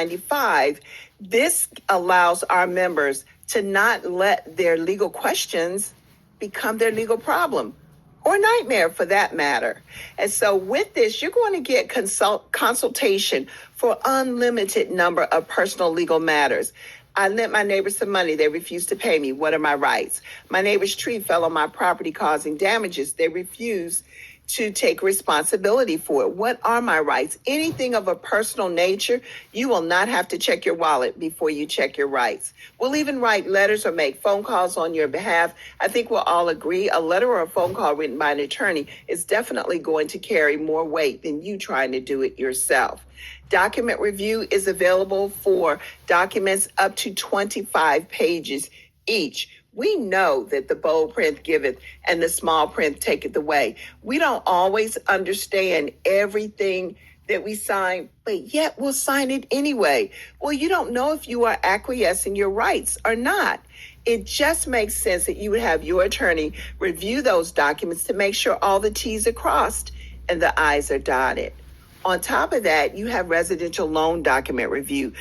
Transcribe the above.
95, this allows our members to not let their legal questions become their legal problem or nightmare for that matter. And so with this, you're going to get consultation for unlimited number of personal legal matters. I lent my neighbors some money. They refused to pay me. What are my rights? My neighbor's tree fell on my property causing damages. They refuse to take responsibility for it. What are my rights? Anything of a personal nature, you will not have to check your wallet before you check your rights. We'll even write letters or make phone calls on your behalf. I think we'll all agree a letter or a phone call written by an attorney is definitely going to carry more weight than you trying to do it yourself. Document review is available for documents up to 25 pages each. We know that the bold print giveth and the small print taketh away. We don't always understand everything that we sign, but yet we'll sign it anyway. Well, you don't know if you are acquiescing your rights or not. It just makes sense that you would have your attorney review those documents to make sure all the T's are crossed and the I's are dotted. On top of that, you have residential loan document review.